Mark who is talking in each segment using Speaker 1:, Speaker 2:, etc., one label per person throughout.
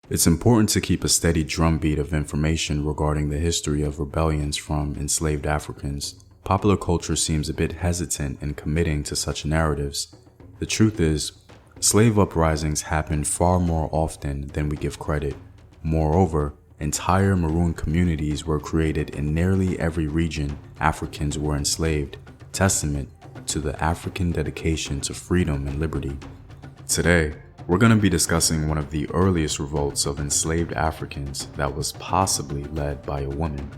Speaker 1: It's important to keep a steady drumbeat of information regarding the history of rebellions from enslaved Africans. Popular culture seems a bit hesitant in committing to such narratives. The truth is, slave uprisings happened far more often than we give credit. Moreover, entire maroon communities were created in nearly every region Africans were enslaved, testament to the African dedication to freedom and liberty. Today, we're going to be discussing one of the earliest revolts of enslaved Africans that was possibly led by a woman.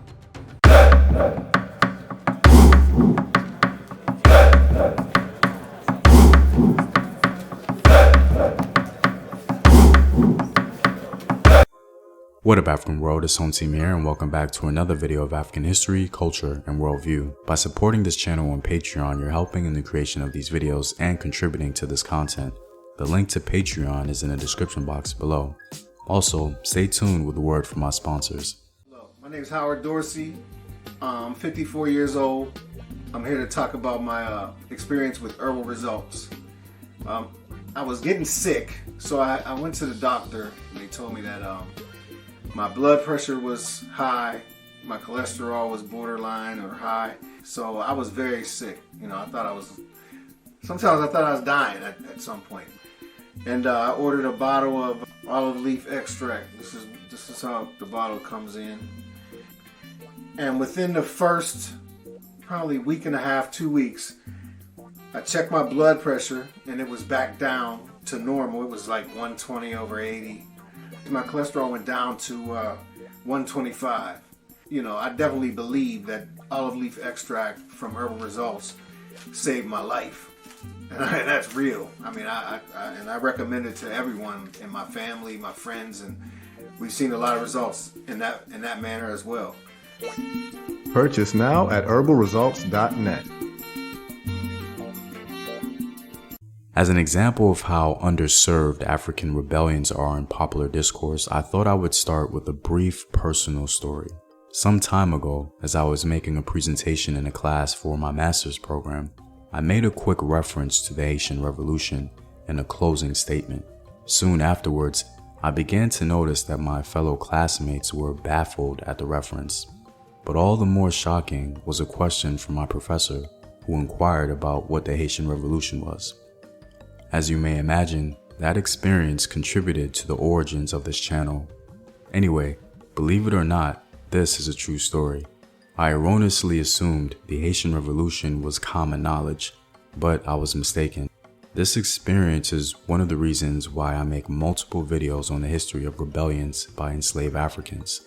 Speaker 1: What up, African world? It's Home Team here, and welcome back to another video of African history, culture, and worldview. By supporting this channel on Patreon, you're helping in the creation of these videos and contributing to this content. The link to Patreon is in the description box below. Also, stay tuned with a word from my sponsors.
Speaker 2: Hello, my name is Howard Dorsey. I'm 54 years old. I'm here to talk about my experience with herbal results. I was getting sick, so I went to the doctor, and they told me that my blood pressure was high, my cholesterol was borderline or high, so I was very sick. You know, sometimes I thought I was dying at some point. And I ordered a bottle of olive leaf extract. This is how the bottle comes in. And within the first probably week and a half, 2 weeks, I checked my blood pressure and it was back down to normal. It was like 120/80. My cholesterol went down to 125. You know, I definitely believe that olive leaf extract from Herbal Results saved my life. And that's real. I mean, I recommend it to everyone in my family, my friends, and we've seen a lot of results in that manner as well.
Speaker 3: Purchase now at herbalresults.net.
Speaker 1: As an example of how underserved African rebellions are in popular discourse, I thought I would start with a brief personal story. Some time ago, as I was making a presentation in a class for my master's program, I made a quick reference to the Haitian Revolution in a closing statement. Soon afterwards, I began to notice that my fellow classmates were baffled at the reference. But all the more shocking was a question from my professor, who inquired about what the Haitian Revolution was. As you may imagine, that experience contributed to the origins of this channel. Anyway, believe it or not, this is a true story. I erroneously assumed the Haitian Revolution was common knowledge, but I was mistaken. This experience is one of the reasons why I make multiple videos on the history of rebellions by enslaved Africans.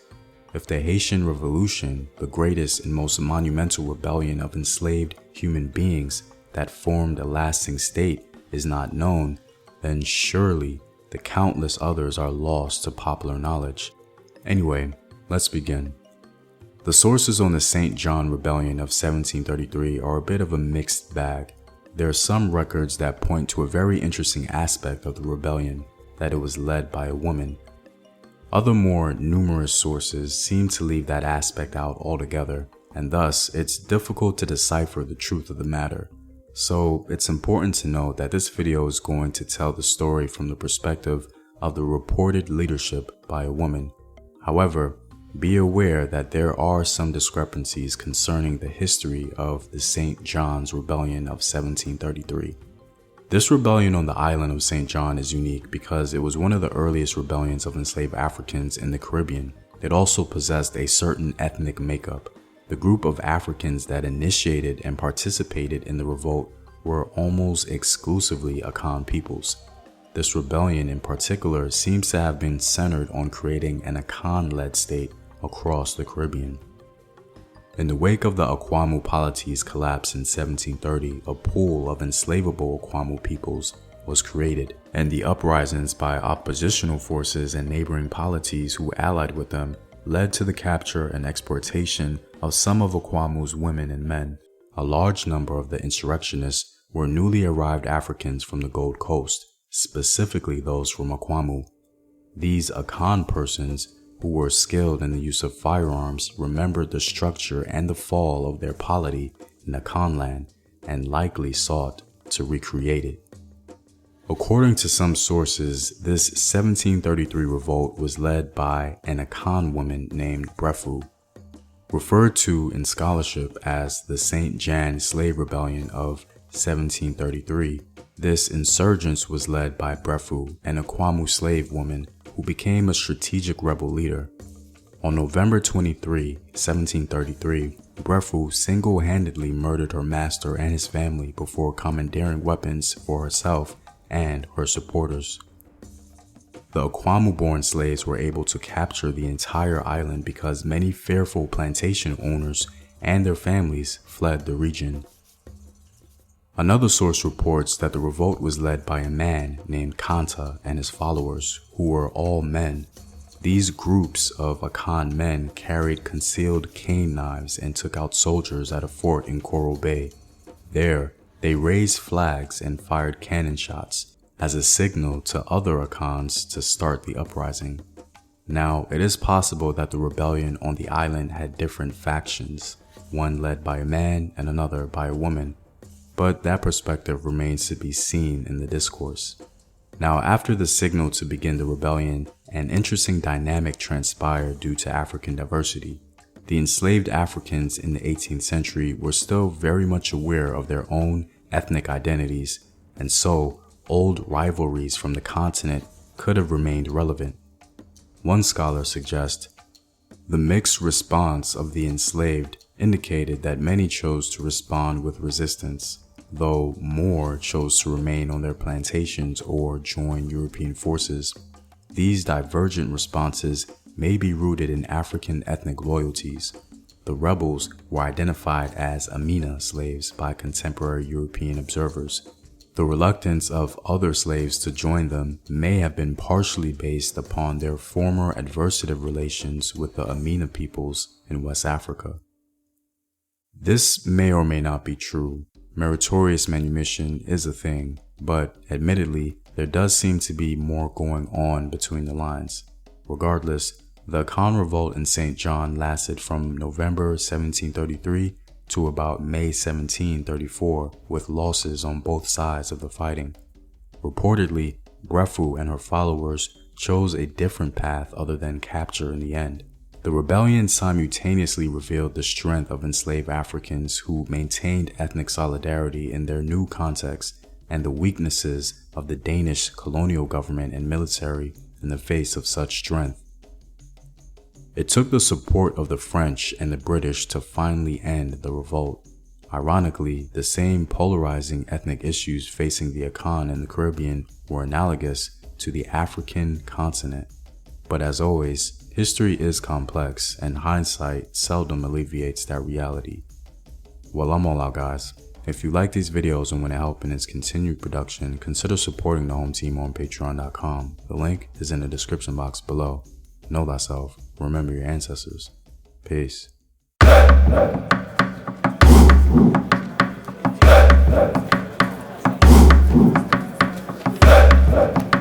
Speaker 1: If the Haitian Revolution, the greatest and most monumental rebellion of enslaved human beings that formed a lasting state, is not known, then surely the countless others are lost to popular knowledge. Anyway, let's begin. The sources on the St. John Rebellion of 1733 are a bit of a mixed bag. There are some records that point to a very interesting aspect of the rebellion, that it was led by a woman. Other more numerous sources seem to leave that aspect out altogether, and thus it's difficult to decipher the truth of the matter. So it's important to note that this video is going to tell the story from the perspective of the reported leadership by a woman. However, be aware that there are some discrepancies concerning the history of the St. John's Rebellion of 1733. This rebellion on the island of St. John is unique because it was one of the earliest rebellions of enslaved Africans in the Caribbean. It also possessed a certain ethnic makeup. The group of Africans that initiated and participated in the revolt were almost exclusively Akan peoples. This rebellion in particular seems to have been centered on creating an Akan-led state across the Caribbean. In the wake of the Akwamu polity's collapse in 1730, a pool of enslavable Akwamu peoples was created, and the uprisings by oppositional forces and neighboring polities who allied with them led to the capture and exploitation of some of Akwamu's women and men. A large number of the insurrectionists were newly arrived Africans from the Gold Coast, specifically those from Akwamu. These Akan persons, who were skilled in the use of firearms, remembered the structure and the fall of their polity in Akan land and likely sought to recreate it. According to some sources, this 1733 revolt was led by an Akan woman named Brefu, referred to in scholarship as the St. Jan Slave Rebellion of 1733. This insurgence was led by Brefu, an Akwamu slave woman who became a strategic rebel leader. On November 23, 1733, Brefu single-handedly murdered her master and his family before commandeering weapons for herself and her supporters. The Akwamu-born slaves were able to capture the entire island because many fearful plantation owners and their families fled the region. Another source reports that the revolt was led by a man named Kanta and his followers, who were all men. These groups of Akan men carried concealed cane knives and took out soldiers at a fort in Coral Bay. There, they raised flags and fired cannon shots as a signal to other Akans to start the uprising. Now, it is possible that the rebellion on the island had different factions, one led by a man and another by a woman, but that perspective remains to be seen in the discourse. Now, after the signal to begin the rebellion, an interesting dynamic transpired due to African diversity. The enslaved Africans in the 18th century were still very much aware of their own ethnic identities, and so old rivalries from the continent could have remained relevant. One scholar suggests, the mixed response of the enslaved indicated that many chose to respond with resistance, though more chose to remain on their plantations or join European forces. These divergent responses may be rooted in African ethnic loyalties. The rebels were identified as Amina slaves by contemporary European observers. The reluctance of other slaves to join them may have been partially based upon their former adversative relations with the Amina peoples in West Africa. This may or may not be true. Meritorious manumission is a thing, but admittedly, there does seem to be more going on between the lines. Regardless, the Akan revolt in St. John lasted from November 1733 to about May 1734, with losses on both sides of the fighting. Reportedly, Brefu and her followers chose a different path other than capture in the end. The rebellion simultaneously revealed the strength of enslaved Africans who maintained ethnic solidarity in their new context, and the weaknesses of the Danish colonial government and military in the face of such strength. It took the support of the French and the British to finally end the revolt. Ironically, the same polarizing ethnic issues facing the Akan in the Caribbean were analogous to the African continent. But as always, history is complex, and hindsight seldom alleviates that reality. Well, I'm all out, guys. If you like these videos and want to help in its continued production, consider supporting the home team on patreon.com. The link is in the description box below. Know thyself. Remember your ancestors. Peace.